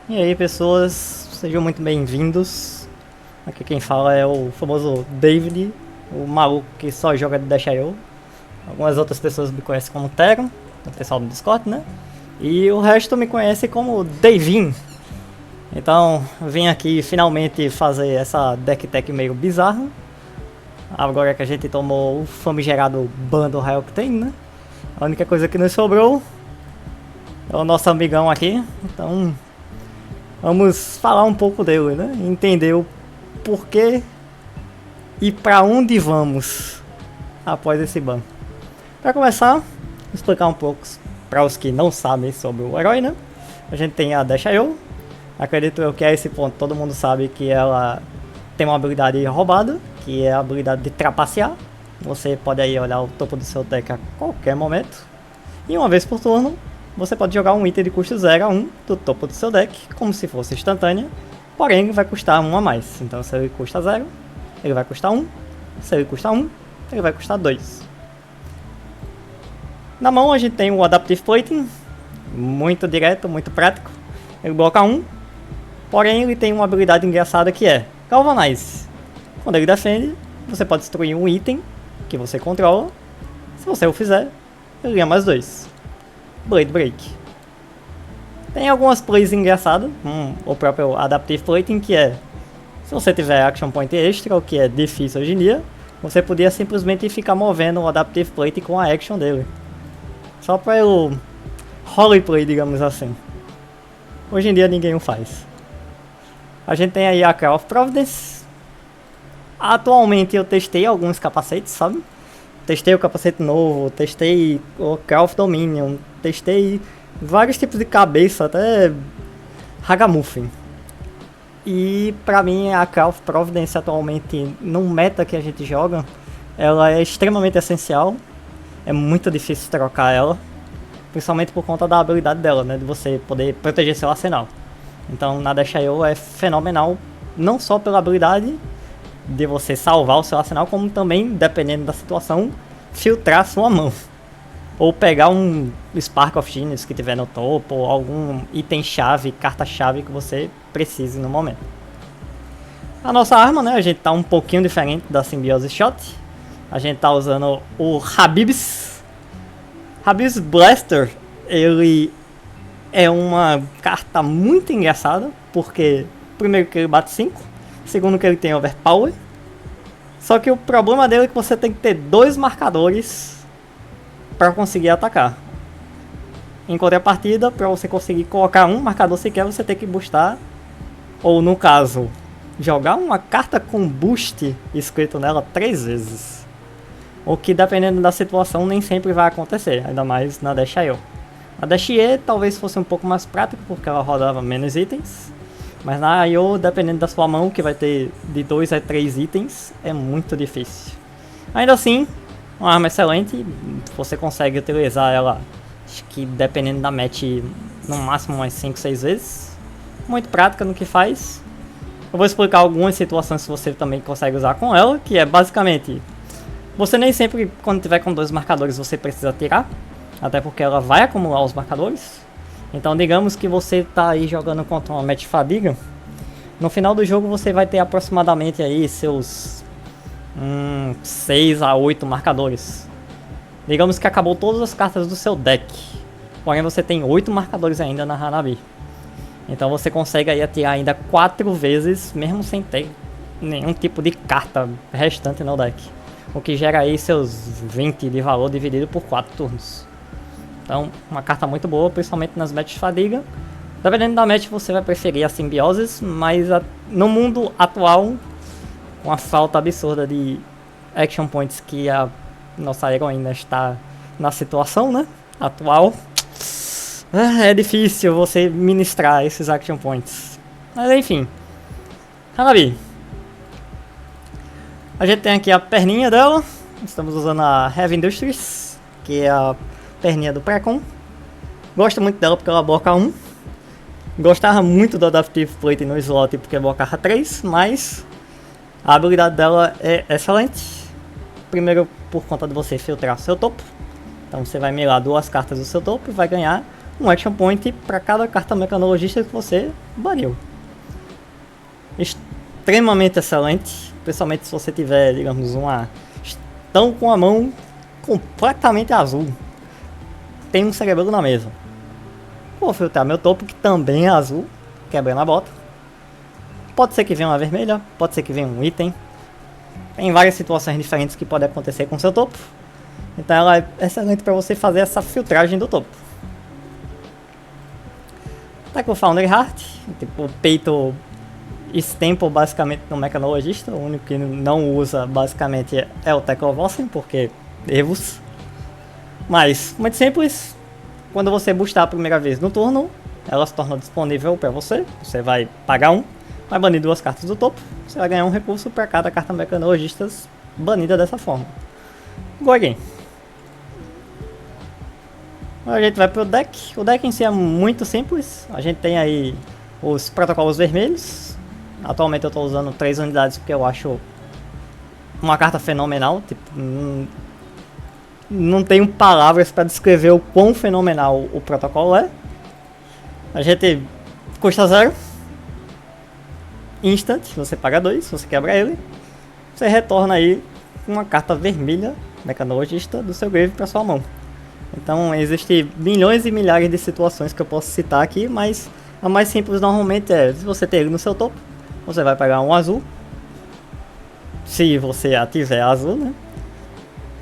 E aí, pessoas, sejam muito bem-vindos. Aqui quem fala é o famoso David, o maluco que só joga de Dash.io. Algumas outras pessoas me conhecem como Teron, o pessoal do Discord, né? E o resto me conhece como Davin. Então, vim aqui finalmente fazer essa deck tech meio bizarra. Agora que a gente tomou o famigerado ban do Raio que tem, né? A única coisa que nos sobrou é o nosso amigão aqui. Então, vamos falar um pouco dele, né? Entender o porquê e para onde vamos após esse ban. Para começar, vou explicar um pouco para os que não sabem sobre o herói, né? A gente tem a Dash.io. Acredito eu que a esse ponto todo mundo sabe que ela tem uma habilidade roubada, que é a habilidade de trapacear. Você pode aí olhar o topo do seu deck a qualquer momento. E uma vez por turno, você pode jogar um item de custo 0 a 1 do topo do seu deck, como se fosse instantânea, porém ele vai custar 1 a mais. Então se ele custa 0, ele vai custar 1. Se ele custa 1, ele vai custar 2. Na mão a gente tem o Adaptive Plating, muito direto, muito prático. Ele bloca 1, porém ele tem uma habilidade engraçada que é Galvanize. Quando ele defende, você pode destruir um item que você controla. Se você o fizer, ele ganha mais 2. Blade Break. Tem algumas plays engraçadas, o próprio Adaptive Plating, que é, se você tiver Action Point extra, o que é difícil hoje em dia, você podia simplesmente ficar movendo o Adaptive Plating com a action dele. Só para o roleplay, digamos assim. Hoje em dia ninguém o faz. A gente tem aí a Call of Providence. Atualmente eu testei alguns capacetes, sabe? Testei o capacete novo, testei o Call of Dominion, testei vários tipos de cabeça, até Ragamuffin. E pra mim a Call of Providence atualmente, no meta que a gente joga, ela é extremamente essencial. É muito difícil trocar ela, principalmente por conta da habilidade dela, né? De você poder proteger seu arsenal. Então na Dash.io é fenomenal, não só pela habilidade de você salvar o seu arsenal, como também, dependendo da situação, filtrar sua mão. Ou pegar um Spark of Genius que tiver no topo, ou algum item-chave, carta-chave que você precise no momento. A nossa arma, né, a gente tá um pouquinho diferente da Symbiosis Shot. A gente tá usando o Habib's. Habib's Blaster, ele é uma carta muito engraçada, porque primeiro que ele bate 5, segundo que ele tem overpower. Só que o problema dele é que você tem que ter 2 marcadores para conseguir atacar. Em contrapartida, para você conseguir colocar um marcador sequer, você tem que boostar, ou no caso, jogar uma carta com boost escrito nela 3 vezes. O que, dependendo da situação, nem sempre vai acontecer, ainda mais na Dash.io. A Dash.E talvez fosse um pouco mais prático, porque ela rodava menos itens. Mas na I.O., dependendo da sua mão, que vai ter de 2 a 3 itens, é muito difícil. Ainda assim, uma arma excelente, você consegue utilizar ela, acho que dependendo da match, no máximo umas 5, 6 vezes. Muito prática no que faz. Eu vou explicar algumas situações que você também consegue usar com ela, que é basicamente, você nem sempre, quando tiver com 2 marcadores, você precisa tirar, até porque ela vai acumular os marcadores. Então digamos que você está aí jogando contra uma match fadiga. No final do jogo você vai ter aproximadamente aí seus 6 a 8 marcadores. Digamos que acabou todas as cartas do seu deck, porém você tem 8 marcadores ainda na Hanabi. Então você consegue aí atirar ainda 4 vezes, mesmo sem ter nenhum tipo de carta restante no deck. O que gera aí seus 20 de valor dividido por 4 turnos. Então, uma carta muito boa, principalmente nas matches fadiga. Dependendo da match, você vai preferir a Symbiosis, mas no mundo atual, com a falta absurda de action points que a nossa heroína está na situação, né, atual, é difícil você ministrar esses action points. Mas enfim, Hanabi. A gente tem aqui a perninha dela. Estamos usando a Heavy Industries, que é a perninha do Precon. Gosto muito dela porque ela bloca 1. Gostava muito do Adaptive Plate no slot porque blocava 3, mas a habilidade dela é excelente. Primeiro por conta de você filtrar seu topo. Então você vai mirar 2 cartas do seu topo e vai ganhar um Action Point para cada carta Mecanologista que você baniu. Extremamente excelente, principalmente se você tiver, digamos, estão com a mão completamente azul. Tem um cerebelo na mesa. Vou filtrar meu topo, que também é azul, quebrando a bota. Pode ser que venha uma vermelha, pode ser que venha um item. Tem várias situações diferentes que podem acontecer com seu topo. Então ela é excelente para você fazer essa filtragem do topo. Tá com o Foundry Heart, tipo, o peito Stemple basicamente no Mecanologista. O único que não usa basicamente é o Teclovossen, porque erros. Mas, muito simples, quando você boostar a primeira vez no turno, ela se torna disponível para você. Você vai pagar um, vai banir 2 cartas do topo, você vai ganhar um recurso para cada carta Mecanologista banida dessa forma. Gorgon. A gente vai pro deck. O deck em si é muito simples. A gente tem aí os protocolos vermelhos. Atualmente eu estou usando 3 unidades porque eu acho uma carta fenomenal. Tipo, não tenho palavras para descrever o quão fenomenal o protocolo é. A gente custa 0. Instant, você paga 2, você quebra ele. Você retorna aí uma carta vermelha Mecanologista do seu grave para sua mão. Então existem milhões e milhares de situações que eu posso citar aqui, mas a mais simples normalmente é, se você tem ele no seu topo, você vai pegar um azul. Se você tiver azul, né?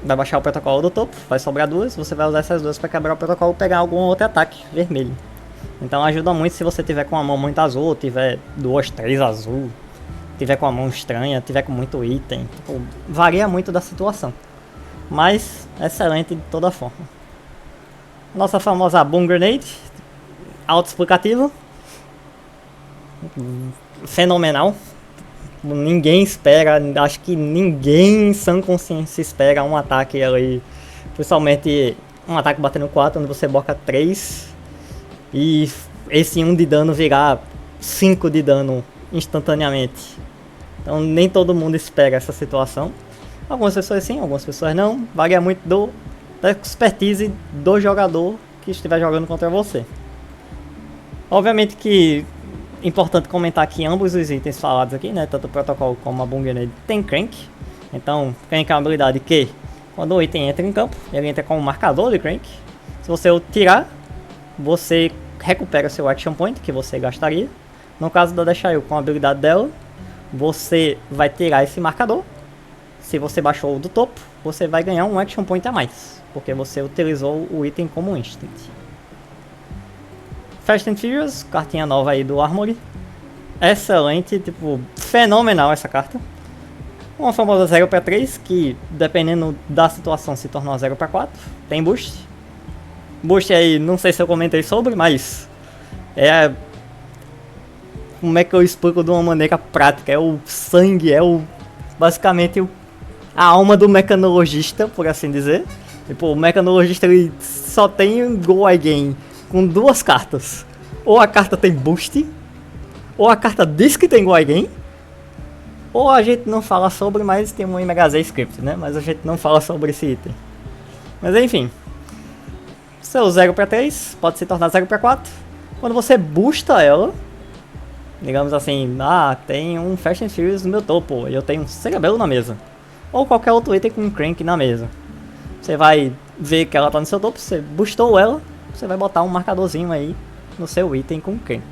Vai baixar o protocolo do topo, vai sobrar 2, você vai usar essas 2 para quebrar o protocolo e pegar algum outro ataque vermelho. Então ajuda muito se você tiver com a mão muito azul, tiver 2, 3 azul, tiver com a mão estranha, tiver com muito item. Tipo, varia muito da situação, mas excelente de toda forma. Nossa famosa Boom Grenade, auto-explicativo, fenomenal. Ninguém espera, acho que ninguém em sã consciência espera um ataque ali, principalmente um ataque batendo 4, onde você boca 3 e esse 1 de dano virar 5 de dano instantaneamente. Então nem todo mundo espera essa situação. Algumas pessoas sim, algumas pessoas não. Varia muito da expertise do jogador que estiver jogando contra você. Obviamente que é importante comentar que ambos os itens falados aqui, né, tanto o protocolo como a Boom Grenade, tem Crank. Então, Crank é uma habilidade que, quando o item entra em campo, ele entra com um marcador de Crank. Se você o tirar, você recupera seu Action Point que você gastaria. No caso da Deshail, com a habilidade dela, você vai tirar esse marcador. Se você baixou o do topo, você vai ganhar um Action Point a mais, porque você utilizou o item como instant. Fast and Furious, cartinha nova aí do Armory. Excelente, tipo, fenomenal essa carta. Uma famosa 0 para 3, que dependendo da situação se torna uma 0 para 4. Tem boost. Boost aí, não sei se eu comentei sobre, mas é... Como é que eu explico de uma maneira prática? É o sangue, é o... basicamente a alma do mecanologista, por assim dizer. Tipo, o mecanologista ele só tem Go Again com 2 cartas. Ou a carta tem boost, ou a carta diz que tem Go Again, ou a gente não fala sobre, mas tem um MHZ script, né? Mas a gente não fala sobre esse item. Mas enfim, seu 0 para 3 pode se tornar 0 para 4. Quando você boosta ela, digamos assim, tem um Fast and Furious no meu topo, e eu tenho um cerebelo na mesa, ou qualquer outro item com um Crank na mesa. Você vai ver que ela tá no seu topo, você boostou ela, você vai botar um marcadorzinho aí no seu item com Crank.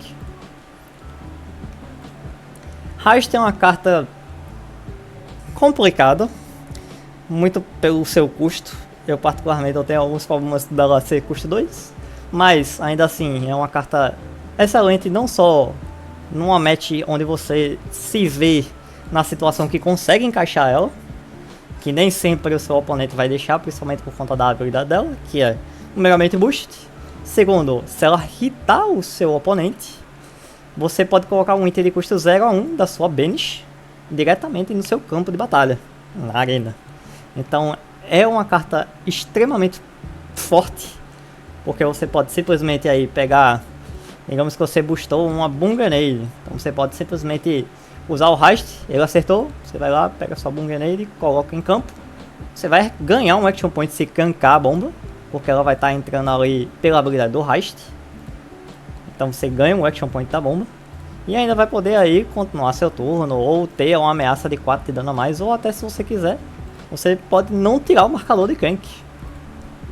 Heist é uma carta complicada, muito pelo seu custo. Eu particularmente eu tenho alguns problemas dela ser custo 2, mas ainda assim é uma carta excelente, não só numa match onde você se vê na situação que consegue encaixar ela, que nem sempre o seu oponente vai deixar, principalmente por conta da habilidade dela, que é primeiramente boost. Segundo, se ela hitar o seu oponente, você pode colocar um item de custo 0 a 1 da sua bench diretamente no seu campo de batalha, na arena. Então é uma carta extremamente forte, porque você pode simplesmente aí pegar, digamos que você boostou uma Boom Grenade, então você pode simplesmente usar o Heist, ele acertou, você vai lá, pega sua Boom Grenade, coloca em campo, você vai ganhar um Action Point se cancar a bomba, porque ela vai estar entrando ali pela habilidade do Heist. Então você ganha um Action Point da bomba. E ainda vai poder aí continuar seu turno, ou ter uma ameaça de 4 de dano a mais, ou até se você quiser, você pode não tirar o marcador de Crank.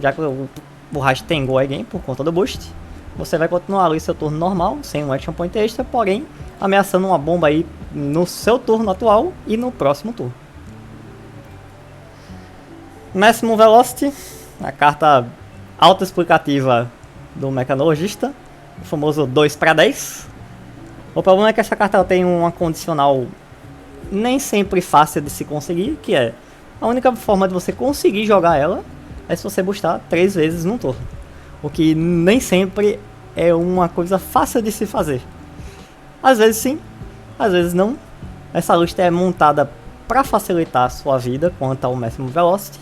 Já que o Heist tem Go Again por conta do boost, você vai continuar ali seu turno normal, sem um Action Point extra, porém ameaçando uma bomba aí no seu turno atual e no próximo turno. Maximum Velocity, a carta autoexplicativa do mecanologista, o famoso 2/10. O problema é que essa carta tem uma condicional nem sempre fácil de se conseguir, que é a única forma de você conseguir jogar ela é se você boostar 3 vezes num turno, o que nem sempre é uma coisa fácil de se fazer. Às vezes sim, às vezes não. Essa lista é montada para facilitar a sua vida quanto ao Maximum Velocity,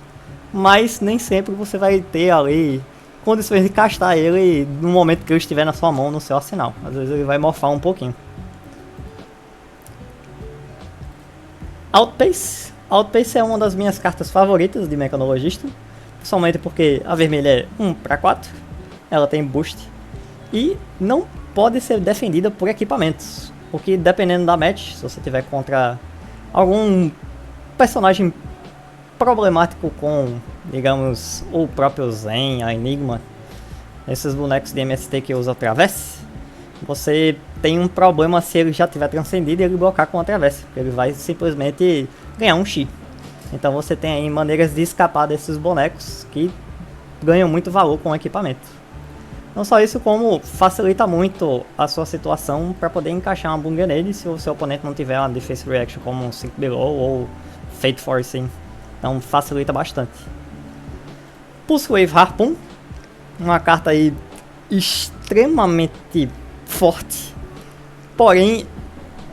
mas nem sempre você vai ter ali condições de castar ele no momento que ele estiver na sua mão, no seu arsenal. Às vezes ele vai morfar um pouquinho. Outpace. Outpace é uma das minhas cartas favoritas de mecanologista, principalmente porque a vermelha é 1/4, ela tem boost e não pode ser defendida por equipamentos, o que dependendo da match, se você tiver contra algum personagem problemático com, digamos, o próprio Zen, a Enigma, esses bonecos de MST que usam Travesse, você tem um problema se ele já tiver transcendido e ele blocar com a Travesse, porque ele vai simplesmente ganhar um Chi. Então você tem aí maneiras de escapar desses bonecos que ganham muito valor com o equipamento. Não só isso, como facilita muito a sua situação para poder encaixar uma bunga nele se o seu oponente não tiver uma Defense Reaction como um 5 Below ou Fate Forcing. Então facilita bastante. Pulse Wave Harpoon, uma carta aí extremamente forte, porém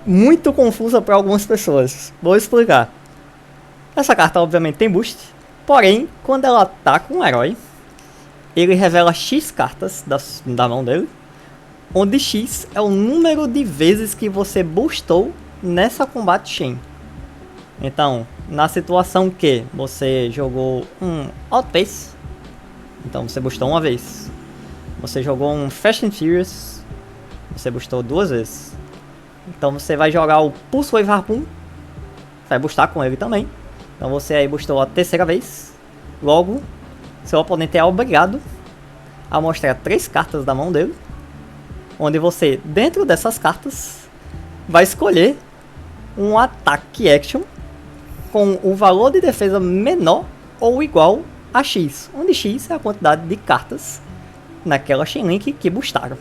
muito confusa para algumas pessoas. Vou explicar. Essa carta obviamente tem boost, porém quando ela ataca um herói, ele revela X cartas da mão dele, onde X é o número de vezes que você boostou nessa Combat Chain. Então, na situação que você jogou um Outpace, então você boostou uma vez. Você jogou um Fast and Furious, você boostou 2 vezes. Então você vai jogar o Pulse Wave Harpoon, vai boostar com ele também. Então você aí boostou a 3ª vez. Logo, seu oponente é obrigado a mostrar 3 cartas da mão dele, onde você, dentro dessas cartas, vai escolher um ataque action com o valor de defesa menor ou igual a X, onde X é a quantidade de cartas naquela chainlink que boostaram.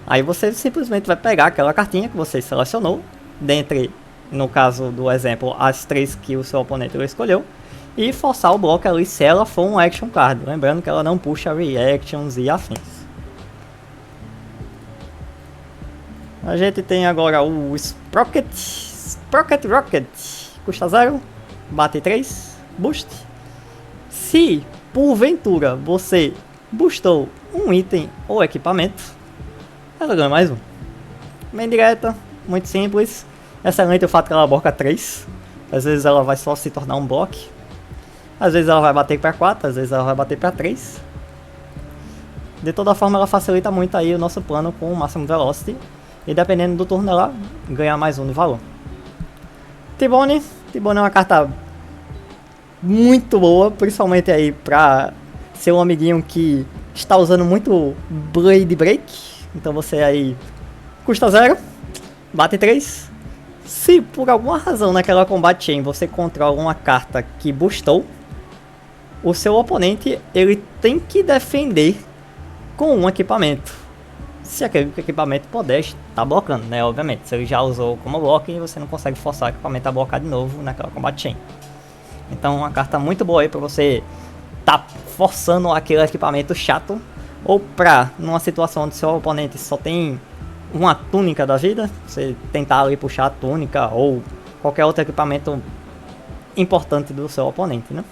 Aí você simplesmente vai pegar aquela cartinha que você selecionou, dentre, no caso do exemplo, as 3 que o seu oponente escolheu, e forçar o bloco ali se ela for um action card, lembrando que ela não puxa reactions e afins. A gente tem agora o Sprocket Rocket, custa 0, bate 3, boost. Se porventura você boostou um item ou equipamento, ela ganha mais um. Bem direta, muito simples. Excelente o fato que ela bloca 3. Às vezes ela vai só se tornar um bloco. Às vezes ela vai bater para 4, às vezes ela vai bater para 3. De toda forma ela facilita muito aí o nosso plano com o Maximum Velocity. E dependendo do turno ela ganha mais um de valor. T-Bone é uma carta muito boa, principalmente aí para ser um amiguinho que está usando muito Blade Break. Então você aí custa 0, bate 3. Se por alguma razão naquela Combat Chain você controla uma carta que boostou, o seu oponente ele tem que defender com um equipamento. Se aquele equipamento puder estar blocando, né? Obviamente, se ele já usou como bloco, você não consegue forçar o equipamento a blocar de novo naquela Combat Chain. Então uma carta muito boa aí para você tá forçando aquele equipamento chato, ou pra, numa situação onde seu oponente só tem uma túnica da vida, você tentar ali puxar a túnica ou qualquer outro equipamento importante do seu oponente, né?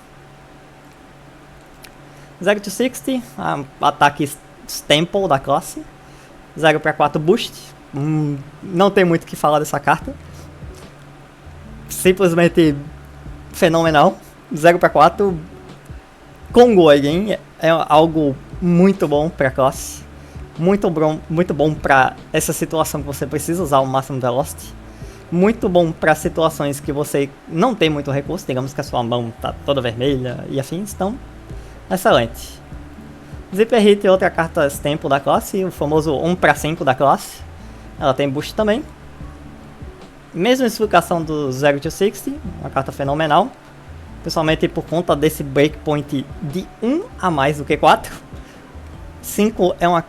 0 to 60, ataque Stample da classe. 0/4 boost. Não tem muito o que falar dessa carta. Simplesmente fenomenal. 0/4 Congo Again é algo muito bom pra classe. Muito bom pra essa situação que você precisa usar o máximo Velocity. Muito bom pra situações que você não tem muito recurso, digamos que a sua mão tá toda vermelha e afins, então, excelente. Zipper Hit é outra carta tempo da classe, o famoso 1/5 da classe. Ela tem boost também. Mesma explicação do 0 to 60, uma carta fenomenal. Principalmente por conta desse breakpoint de 1 a mais do que 4. 5 é um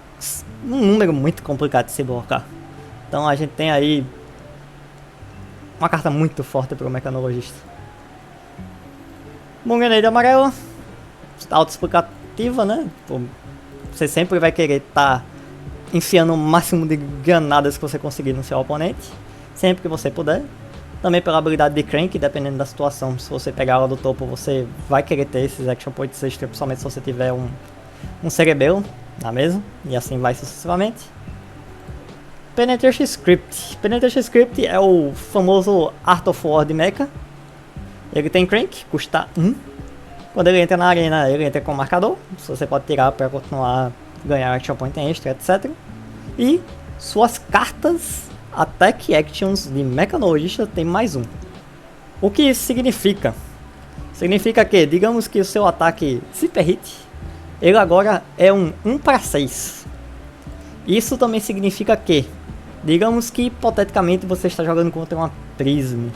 número muito complicado de se blocar. Então a gente tem aí uma carta muito forte para o mecanologista. Bunganade amarela, auto-explicativa, né? Você sempre vai querer estar enfiando o máximo de granadas que você conseguir no seu oponente, sempre que você puder. Também pela habilidade de Crank, dependendo da situação, se você pegar ela do topo, você vai querer ter esses action points extra, principalmente se você tiver um cerebelo na mesa, e assim vai sucessivamente. Penetration Script. Penetration Script é o famoso Art of War de Mecha. Ele tem Crank, custa 1. Quando ele entra na arena, ele entra com marcador, você pode tirar para continuar a ganhar action point extra, etc. E suas cartas Attack Actions de Mecanologista tem mais 1. O que isso significa? Significa que, digamos que o seu ataque Zipper Hit, ele agora é um 1/6. Isso também significa que, digamos que hipoteticamente você está jogando contra uma Prism.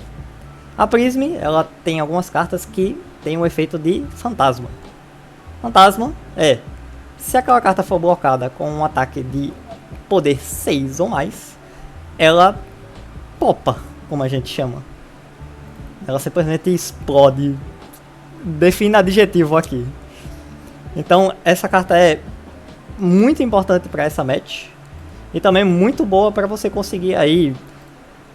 A Prism, ela tem algumas cartas que tem o efeito de fantasma. Fantasma é, se aquela carta for blocada com um ataque de poder 6 ou mais, ela popa, como a gente chama. Ela simplesmente explode. Defina adjetivo aqui. Então essa carta é muito importante para essa match. E também muito boa para você conseguir aí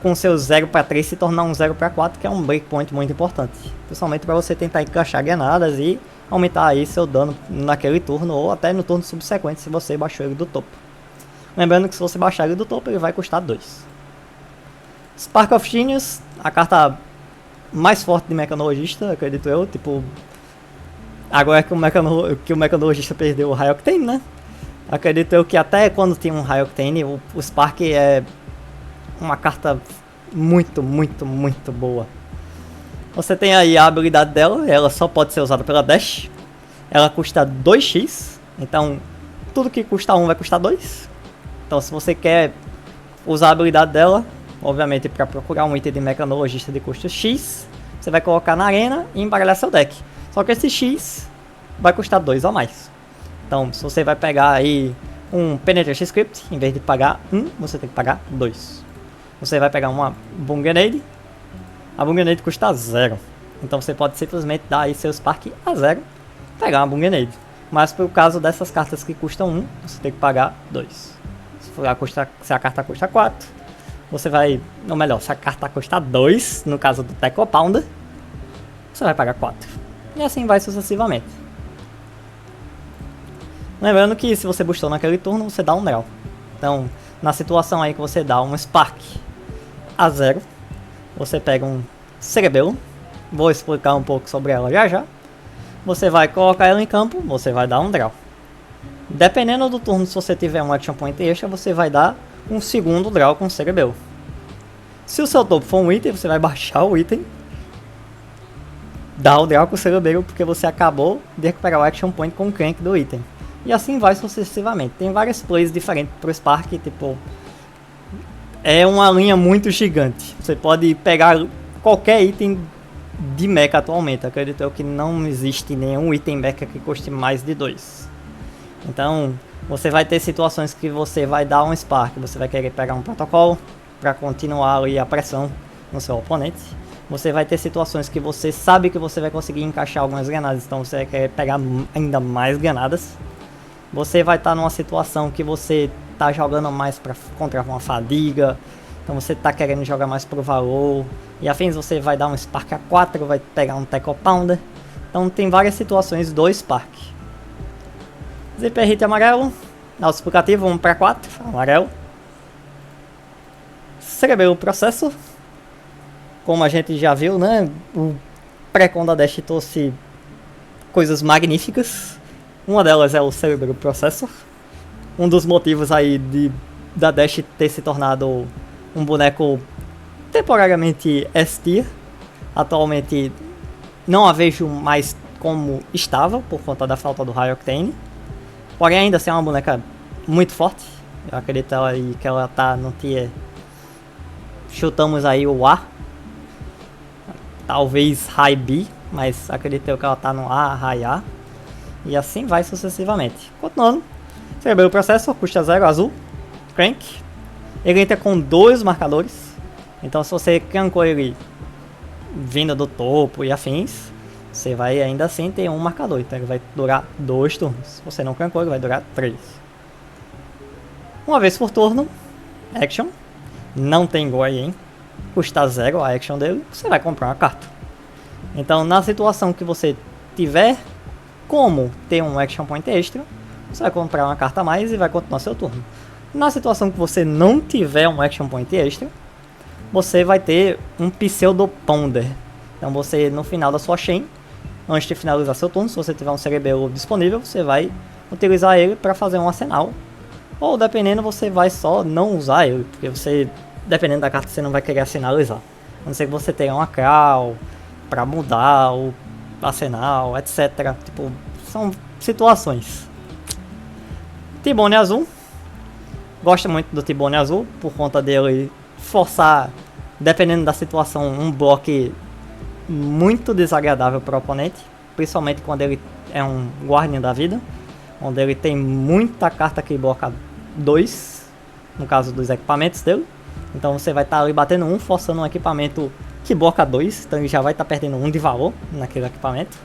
com seu 0/3 se tornar um 0/4, que é um breakpoint muito importante. Principalmente para você tentar encaixar granadas e aumentar aí seu dano naquele turno ou até no turno subsequente se você baixou ele do topo. Lembrando que se você baixar ele do topo, ele vai custar 2. Spark of Genius, a carta mais forte de mecanologista, acredito eu. Tipo, agora que o mecanologista perdeu o High Octane, né? Acredito eu que até quando tem um High Octane, o Spark é uma carta muito boa. Você tem aí a habilidade dela, ela só pode ser usada pela Dash. Ela custa 2x, então tudo que custa 1 vai custar 2. Então se você quer usar a habilidade dela, obviamente para procurar um item de mecanologista de custo X, você vai colocar na arena e embaralhar seu deck. Só que esse X vai custar 2 a mais. Então se você vai pegar aí um Penetration Script, em vez de pagar 1, você tem que pagar 2. Você vai pegar uma Bunganade, a Bunganade custa 0. Então você pode simplesmente dar aí seu Spark a 0, pegar uma Bunganade. Mas por caso dessas cartas que custam 1, você tem que pagar 2. Se a carta custa 4, você vai, ou melhor, se a carta custa 2, no caso do Tackle Pounder, você vai pagar 4. E assim vai sucessivamente. Lembrando que se você boostou naquele turno, você dá um draw. Então, na situação aí que você dá um Spark a 0, você pega um Cerebelo, vou explicar um pouco sobre ela já. Você vai colocar ela em campo, você vai dar um draw. Dependendo do turno, se você tiver um action point extra, você vai dar um segundo draw com o Cerebelo. Se o seu topo for um item, você vai baixar o item, dar o draw com o Cerebelo, porque você acabou de recuperar o action point com o Crank do item. E assim vai sucessivamente. Tem várias plays diferentes pro Spark, tipo, é uma linha muito gigante. Você pode pegar qualquer item de mecha atualmente. Acredito eu que não existe nenhum item mecha que custe mais de 2. Então, você vai ter situações que você vai dar um Spark, você vai querer pegar um protocolo para continuar ali a pressão no seu oponente. Você vai ter situações que você sabe que você vai conseguir encaixar algumas granadas, então você vai querer pegar ainda mais granadas. Você vai estar numa situação que você está jogando mais contra uma fadiga, então você está querendo jogar mais pro valor, e afins você vai dar um Spark a 4, vai pegar um Tackle Pounder. Então tem várias situações do Spark. Zipper Hit amarelo, auto-explicativo 1/4, amarelo. Cerebelo Processo, como a gente já viu, né? O pré-con da Dash trouxe coisas magníficas. Uma delas é o Cerebral Processor. Um dos motivos aí da Dash ter se tornado um boneco temporariamente S-tier. Atualmente não a vejo mais como estava, por conta da falta do High Octane. Porém ainda assim é uma boneca muito forte. Eu acredito aí que ela tá no tier... Chutamos aí o A. Talvez High B, mas acredito que ela tá no A, High A. E assim vai sucessivamente. Continuando. Cerebral Processor, custa 0, azul. Crank. Ele entra com 2 marcadores. Então se você crancou ele vindo do topo e afins, você vai ainda assim ter um marcador. Então ele vai durar 2 turnos. Se você não crancou, ele vai durar 3. Uma vez por turno. Action. Não tem Goy, hein? Custa 0 a action dele. Você vai comprar uma carta. Então na situação que você tiver como ter um action point extra, você vai comprar uma carta a mais e vai continuar seu turno. Na situação que você não tiver um action point extra, você vai ter um Pseudo Ponder. Então você, no final da sua chain, antes de finalizar seu turno, se você tiver um Cerebelo disponível, você vai utilizar ele para fazer um arsenal. Ou dependendo, você vai só não usar ele, porque você, dependendo da carta, você não vai querer sinalizar. A não ser que você tenha uma crawl para mudar o arsenal, etc. Tipo, são situações. T-Bone azul. Gosto muito do T-Bone azul por conta dele forçar, dependendo da situação, um bloco muito desagradável para o oponente, principalmente quando ele é um Guardian da vida, onde ele tem muita carta que bloca 2, no caso dos equipamentos dele. Então você vai estar ali batendo 1, forçando um equipamento que bloca 2, então ele já vai estar perdendo 1 de valor naquele equipamento.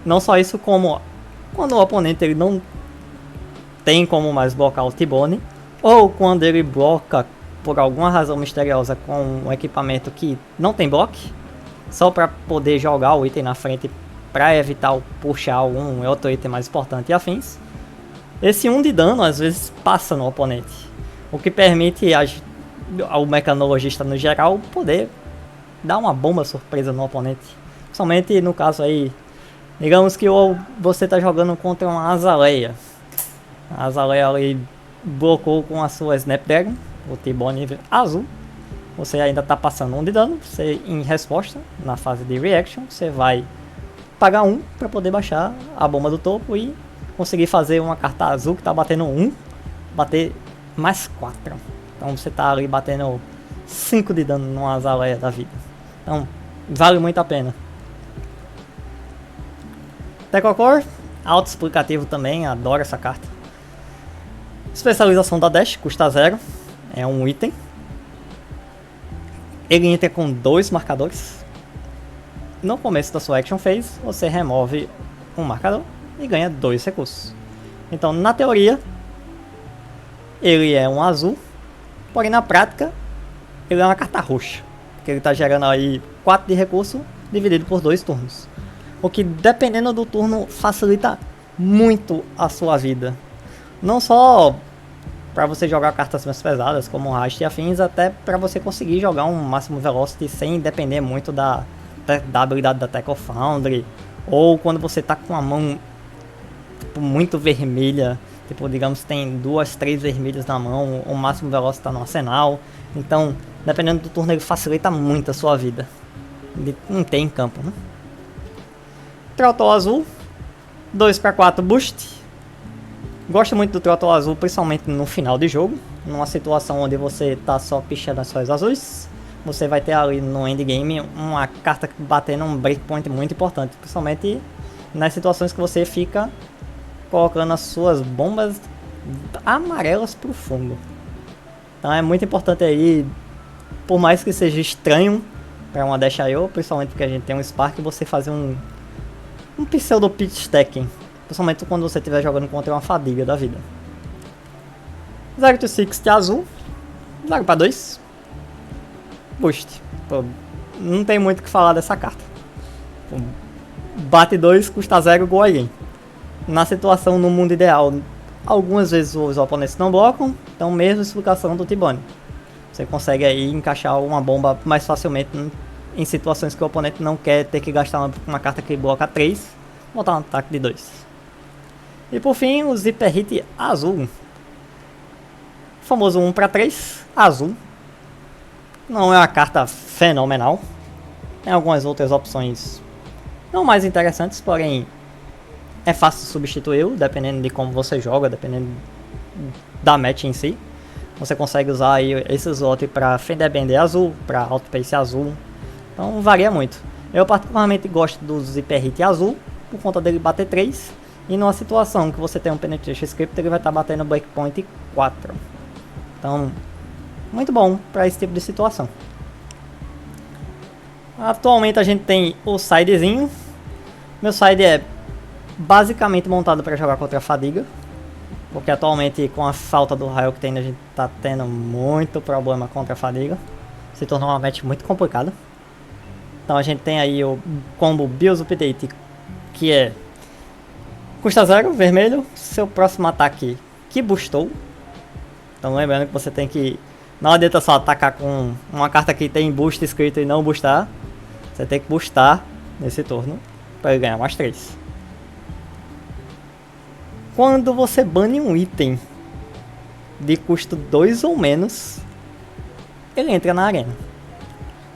Não só isso, como quando o oponente ele não tem como mais blocar o T-Bone, ou quando ele bloca por alguma razão misteriosa com um equipamento que não tem bloco, só para poder jogar o item na frente para evitar o puxar um outro item mais importante e afins. Esse 1 de dano às vezes passa no oponente, o que permite ao mecanologista no geral poder dar uma bomba surpresa no oponente. Somente no caso aí, digamos que você está jogando contra uma Azalea. A Azalea ali blocou com a sua Snapdragon, o T-Bone azul. Você ainda está passando 1 de dano. Você, em resposta, na fase de reaction, você vai pagar 1 para poder baixar a bomba do topo e conseguir fazer uma carta azul que está batendo 1, bater mais 4. Então você está ali batendo 5 de dano numa Azalea da vida. Então vale muito a pena. Tecocore, auto-explicativo também, adoro essa carta. Especialização da Dash, custa 0, é um item. Ele entra com 2 marcadores. No começo da sua action phase, você remove um marcador e ganha 2 recursos. Então, na teoria, ele é um azul, porém na prática, ele é uma carta roxa, porque ele está gerando aí 4 de recurso dividido por 2 turnos. O que, dependendo do turno, facilita muito a sua vida. Não só para você jogar cartas mais pesadas, como o Rast e afins, até para você conseguir jogar um máximo velocity sem depender muito da habilidade da Tackle Foundry, ou quando você tá com a mão tipo, muito vermelha, tipo, digamos tem 2, 3 vermelhas na mão, o máximo velocity tá no arsenal. Então, dependendo do turno, ele facilita muito a sua vida. Ele não tem campo, né? Trotol azul, 2/4 boost. Gosto muito do Trotol azul, principalmente no final de jogo. Numa situação onde você tá só pichando as suas azuis, você vai ter ali no endgame uma carta batendo um breakpoint muito importante. Principalmente nas situações que você fica colocando as suas bombas amarelas pro fundo. Então é muito importante aí, por mais que seja estranho para uma Dash IO, principalmente porque a gente tem um Spark, você fazer um pseudo pitch stacking. Principalmente quando você estiver jogando contra uma fadiga da vida. 0-6 de azul. 0/2. Boost. Pô, não tem muito o que falar dessa carta. Pô, bate 2, custa 0, go again. Na situação no mundo ideal, algumas vezes os oponentes não blocam. Então mesma explicação do T-Bone. Você consegue aí encaixar uma bomba mais facilmente em situações que o oponente não quer ter que gastar uma carta que bloca 3. botar um ataque de 2. E por fim, o Zipper Hit azul. O famoso 1 para 3, azul. Não é uma carta fenomenal. Tem algumas outras opções não mais interessantes, porém é fácil substituir, dependendo de como você joga, dependendo da match em si. Você consegue usar aí esse slot para Fender Bender azul, para Outpace azul. Então varia muito. Eu particularmente gosto do Zipper Hit azul, por conta dele bater 3. E numa situação que você tem um Penetration Script, ele vai estar batendo Breakpoint 4. Então, muito bom para esse tipo de situação. Atualmente a gente tem o sidezinho. Meu side é basicamente montado para jogar contra a fadiga. Porque atualmente, com a falta do raio que tem, a gente tá tendo muito problema contra a fadiga. Se tornou uma match muito complicada. Então a gente tem aí o combo Bills Update, que é custa 0, vermelho, seu próximo ataque que boostou. Então lembrando que você tem que, não adianta só atacar com uma carta que tem boost escrito e não boostar. Você tem que boostar nesse turno para ele ganhar mais 3. Quando você bane um item de custo 2 ou menos, ele entra na arena.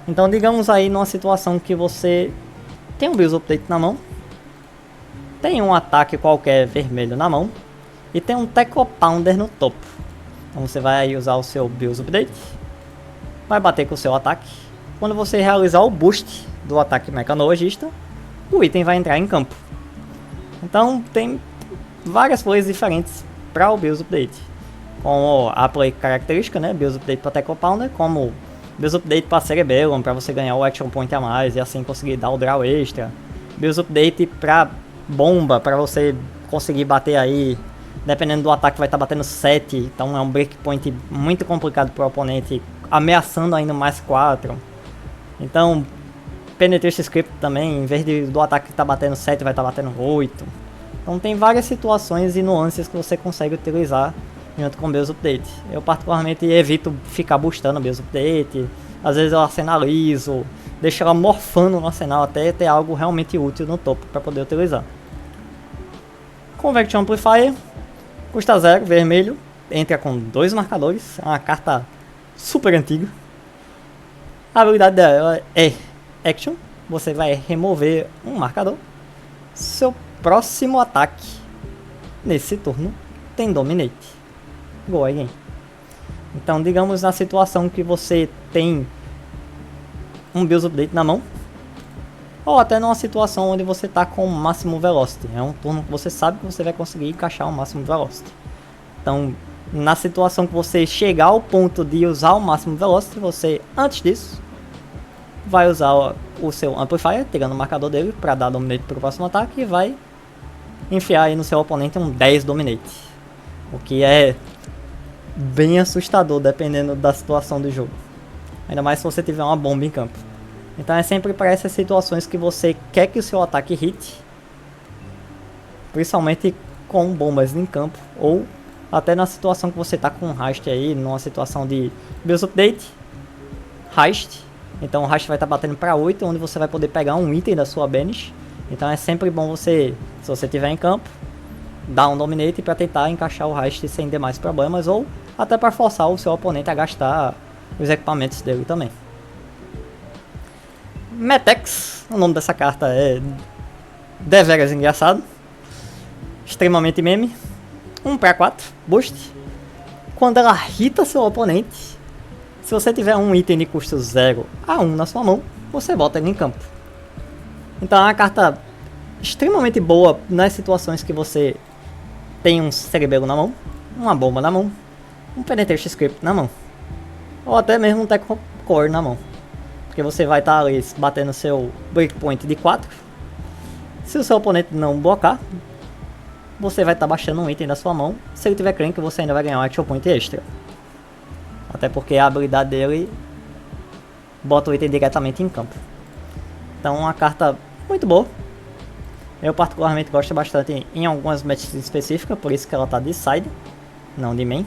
Então digamos aí numa situação que você tem um Bills Update na mão, tem um ataque qualquer vermelho na mão e tem um Teco Pounder no topo. Então você vai usar o seu Bills Update, vai bater com o seu ataque. Quando você realizar o boost do ataque mecanologista, o item vai entrar em campo. Então tem várias coisas diferentes para o Bills Update, como a play característica, né, Bills Update para Teco Pounder, como Bills Update para Cerebellum, para você ganhar o Action Point a mais e assim conseguir dar o draw extra. Bills Update para bomba, para você conseguir bater aí, dependendo do ataque vai estar batendo 7, então é um breakpoint muito complicado para o oponente, ameaçando ainda mais 4. Então, Penetration Script também, em vez do ataque que está batendo 7, vai estar batendo 8. Então tem várias situações e nuances que você consegue utilizar junto com o Bills Update. Eu particularmente evito ficar boostando o Bills Update, às vezes eu arsenalizo, deixo ela morfando no arsenal até ter algo realmente útil no topo para poder utilizar. Convection Amplifier, custa 0, vermelho, entra com 2 marcadores, é uma carta super antiga. A habilidade dela é Action, você vai remover um marcador. Seu próximo ataque nesse turno tem Dominate. Go again. Então digamos na situação que você tem um Bills Update na mão, ou até numa situação onde você está com o máximo Velocity. É um turno que você sabe que você vai conseguir encaixar o máximo Velocity. Então na situação que você chegar ao ponto de usar o máximo Velocity, você antes disso vai usar o seu Amplifier, tirando o marcador dele para dar Dominate para o próximo ataque, e vai enfiar aí no seu oponente um 10 Dominate, o que é bem assustador dependendo da situação do jogo, ainda mais se você tiver uma bomba em campo. Então é sempre para essas situações que você quer que o seu ataque hit, principalmente com bombas em campo, ou até na situação que você está com um Heist aí, numa situação de Bills Update, Heist. Então o Heist vai estar batendo para 8, onde você vai poder pegar um item da sua Banish. Então é sempre bom você, se você estiver em campo, dar um Dominate para tentar encaixar o Heist sem demais problemas, ou até para forçar o seu oponente a gastar os equipamentos dele também. Metex, o nome dessa carta é deveras engraçado, extremamente meme. 1 para 4, boost. Quando ela hita seu oponente, se você tiver um item de custo 0 a 1 na sua mão, você bota ele em campo. Então é uma carta extremamente boa nas situações que você tem um Cerebelo na mão, uma bomba na mão, um Penetration Script na mão, ou até mesmo um Teco Core na mão. Porque você vai estar ali batendo seu Breakpoint de 4. Se o seu oponente não blocar, você vai estar baixando um item da sua mão. Se ele tiver Crank, você ainda vai ganhar um Action Point extra. Até porque a habilidade dele bota o item diretamente em campo. Então uma carta muito boa. Eu particularmente gosto bastante em algumas matches específicas, por isso que ela tá de side, não de main.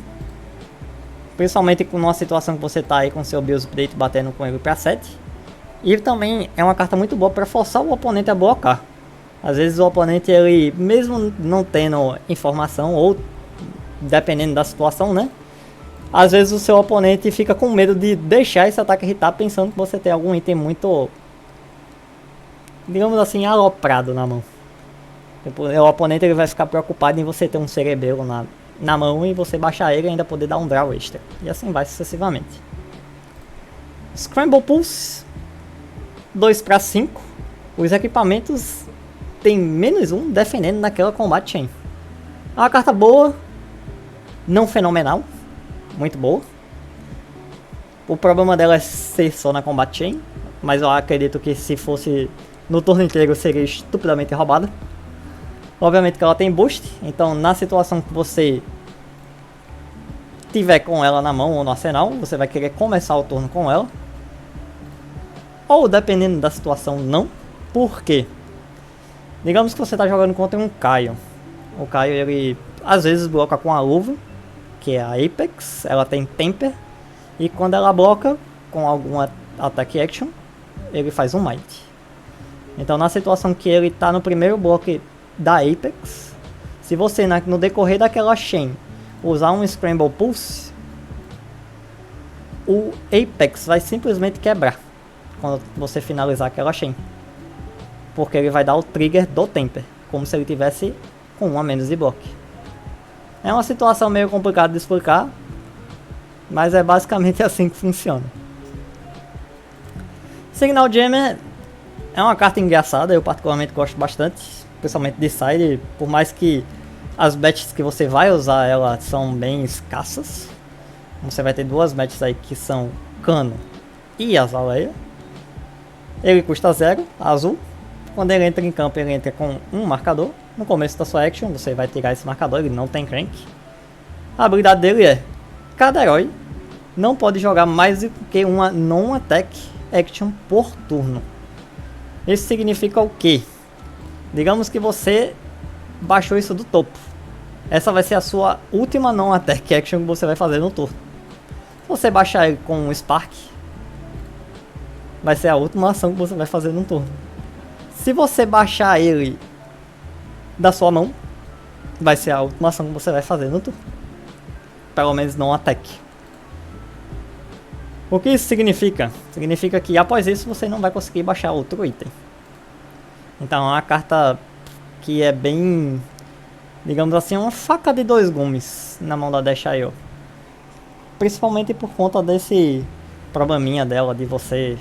Principalmente numa situação que você tá aí com seu Bills Update batendo com ele para 7. E também é uma carta muito boa para forçar o oponente a blocar. Às vezes o oponente, ele mesmo não tendo informação, ou dependendo da situação, né? Às vezes o seu oponente fica com medo de deixar esse ataque irritar, pensando que você tem algum item muito, digamos assim, aloprado na mão. O oponente, ele vai ficar preocupado em você ter um cerebelo na mão e você baixar ele e ainda poder dar um draw extra. E assim vai sucessivamente. Scramble Pulse 2 para 5. Os equipamentos tem -1 defendendo naquela Combat Chain. É uma carta boa, não fenomenal, muito boa. O problema dela é ser só na Combat Chain, mas eu acredito que se fosse no turno inteiro seria estupidamente roubada. Obviamente que ela tem boost, então na situação que você tiver com ela na mão ou no arsenal, você vai querer começar o turno com ela. Ou dependendo da situação, não. Por quê? Digamos que você está jogando contra um Kaio. O Kaio, ele às vezes bloca com a luva, que é a Apex, ela tem Temper. E quando ela bloca com alguma Attack Action, ele faz um Might. Então na situação que ele está no primeiro bloco da Apex, se você no decorrer daquela chain usar um Scramble Pulse, o Apex vai simplesmente quebrar quando você finalizar aquela chain, porque ele vai dar o trigger do Temper, como se ele tivesse com 1 a menos de bloco. É uma situação meio complicada de explicar, mas é basicamente assim que funciona. Signal Jammer é uma carta engraçada, eu particularmente gosto bastante, principalmente de side, por mais que as matches que você vai usar ela são bem escassas. Você vai ter 2 matches aí que são Cano e Azaleia. Ele custa 0, azul. Quando ele entra em campo, ele entra com um marcador. No começo da sua action, você vai tirar esse marcador, ele não tem crank. A habilidade dele é: cada herói não pode jogar mais do que uma non-attack action por turno. Isso significa o quê? Digamos que você baixou isso do topo. Essa vai ser a sua última non-attack action que você vai fazer no turno. Se você baixar ele com um Spark, vai ser a última ação que você vai fazer no turno. Se você baixar ele da sua mão, vai ser a última ação que você vai fazer no turno. Pelo menos não attack. O que isso significa? Significa que após isso você não vai conseguir baixar outro item. Então é uma carta que é bem, digamos assim, uma faca de 2 gumes na mão da Dashayo. Principalmente por conta desse probleminha dela de você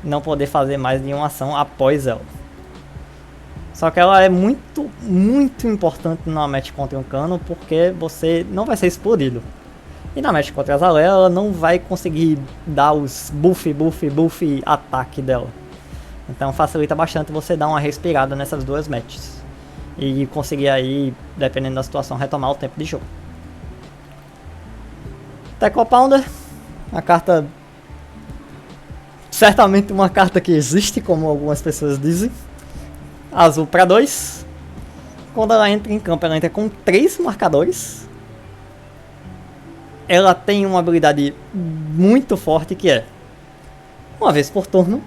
não poder fazer mais nenhuma ação após ela. Só que ela é muito, muito importante numa match contra um Cano, porque você não vai ser explodido. E na match contra a Azaleia, ela não vai conseguir dar os buff ataque dela. Então facilita bastante você dar uma respirada nessas 2 matches. E conseguir aí, dependendo da situação, retomar o tempo de jogo. Tackle Pounder, a carta... certamente uma carta que existe, como algumas pessoas dizem. Azul para 2. Quando ela entra em campo, ela entra com 3 marcadores. Ela tem uma habilidade muito forte que é: uma vez por turno,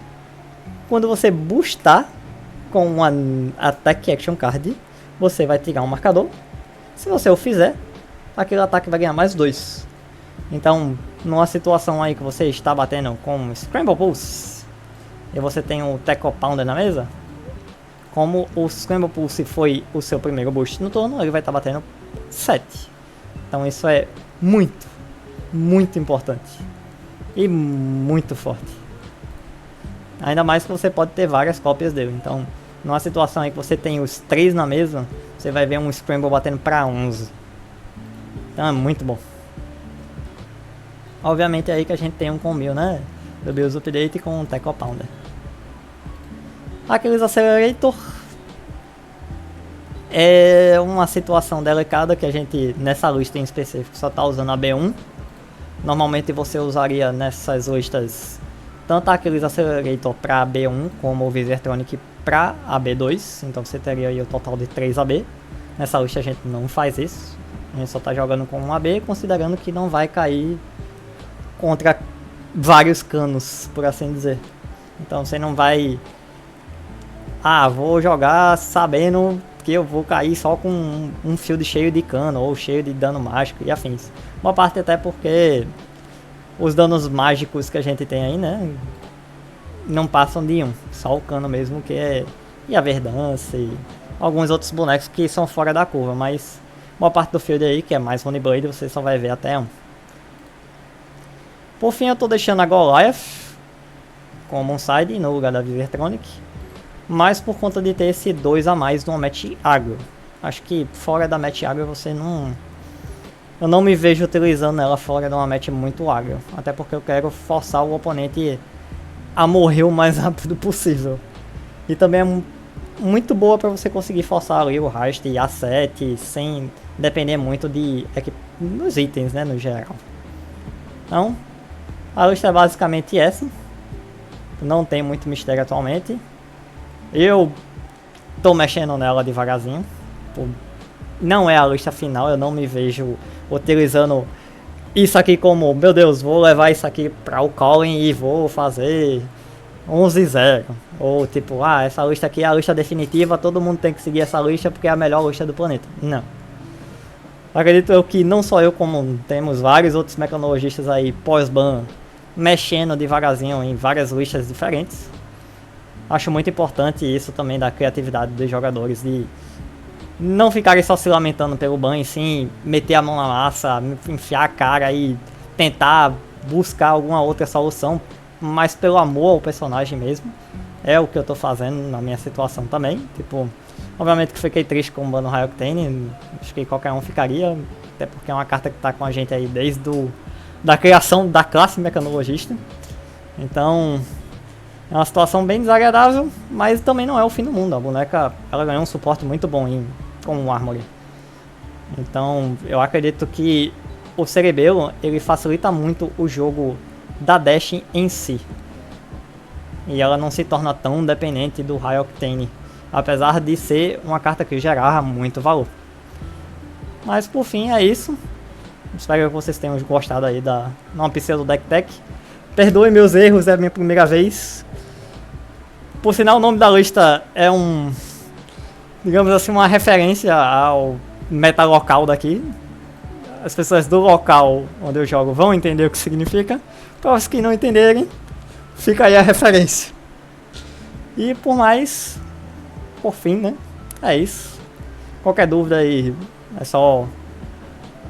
quando você boostar com uma Attack Action Card, você vai tirar um marcador. Se você o fizer, aquele ataque vai ganhar mais 2. Então, numa situação aí que você está batendo com Scramble Pulse e você tem o Tackle Pounder na mesa, como o Scramble Pulse foi o seu primeiro boost no turno, ele vai estar batendo 7. Então isso é muito, muito importante e muito forte. Ainda mais que você pode ter várias cópias dele. Então, numa situação aí que você tem os 3 na mesa, você vai ver um Scramble batendo para 11. Então é muito bom. Obviamente é aí que a gente tem um combo, né? Do Bills Update com o Tackle Pounder. Achilles Accelerator é uma situação delicada que a gente, nessa lista em específico, só está usando a B1. Normalmente você usaria nessas listas tanto a Achilles Accelerator para a B1 como o Visertronic para a B2. Então você teria aí o total de 3 AB. Nessa lista a gente não faz isso. A gente só está jogando com um AB, considerando que não vai cair contra vários canos, por assim dizer. Então você não vai ah, vou jogar sabendo que eu vou cair só com um field cheio de cano ou cheio de dano mágico e afins. Uma parte até porque os danos mágicos que a gente tem aí, né, não passam de um, só o cano mesmo que é, e a Verdança e alguns outros bonecos que são fora da curva, mas uma parte do field aí, que é mais Honeyblade, você só vai ver até um. Por fim eu tô deixando a Goliath como um side no lugar da Vivertronic, mas por conta de ter esse 2 a mais no match agro. Acho que fora da match agro você não... Eu não me vejo utilizando ela fora de uma match muito agro, até porque eu quero forçar o oponente a morrer o mais rápido possível. E também é muito boa para você conseguir forçar ali o Rast e A7 sem depender muito dos itens, né, no geral. Então, a lista é basicamente essa. Não tem muito mistério atualmente. Eu tô mexendo nela devagarzinho. Não é a lista final, eu não me vejo utilizando isso aqui como, meu Deus, vou levar isso aqui para o Calling e vou fazer 11-0. Ou tipo, ah, essa lista aqui é a lista definitiva, todo mundo tem que seguir essa lista porque é a melhor lista do planeta. Não. Acredito eu que não só eu, como temos vários outros mecanologistas aí pós-ban mexendo devagarzinho em várias listas diferentes. Acho muito importante isso também da criatividade dos jogadores, de não ficarem só se lamentando pelo ban, e sim meter a mão na massa, enfiar a cara e tentar buscar alguma outra solução, mas pelo amor ao personagem mesmo. É o que eu tô fazendo na minha situação também. Tipo, obviamente que fiquei triste com o ban no High Octane, acho que qualquer um ficaria, até porque é uma carta que tá com a gente aí desde da criação da classe mecanologista. Então, é uma situação bem desagradável, mas também não é o fim do mundo. A boneca, ela ganhou um suporte muito bom com o Armory. Então, eu acredito que o Cerebelo, ele facilita muito o jogo da Dash em si. E ela não se torna tão dependente do High Octane, apesar de ser uma carta que gerava muito valor. Mas por fim é isso. Espero que vocês tenham gostado aí da Não Pseudo Deck Tech. Perdoe meus erros, é a minha primeira vez. Por sinal, o nome da lista é digamos assim, uma referência ao meta local daqui. As pessoas do local onde eu jogo vão entender o que significa. Para os que não entenderem, fica aí a referência. E por fim, né? É isso. Qualquer dúvida aí, é só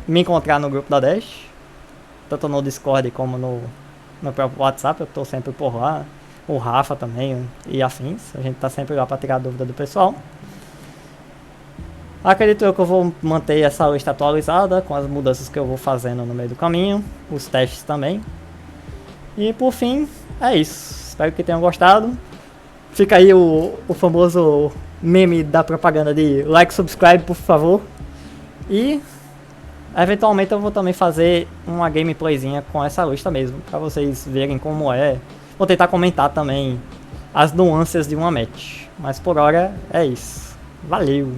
me encontrar no grupo da Dash. Tanto no Discord como no próprio WhatsApp, eu tô sempre por lá. O Rafa também e afins. A gente tá sempre lá para tirar a dúvida do pessoal. Acredito eu que eu vou manter essa lista atualizada com as mudanças que eu vou fazendo no meio do caminho, os testes também. E por fim, é isso. Espero que tenham gostado. Fica aí o famoso meme da propaganda de like, subscribe, por favor. E eventualmente eu vou também fazer uma gameplayzinha com essa lista mesmo, para vocês verem como é. Vou tentar comentar também as nuances de uma match. Mas por hora é isso. Valeu!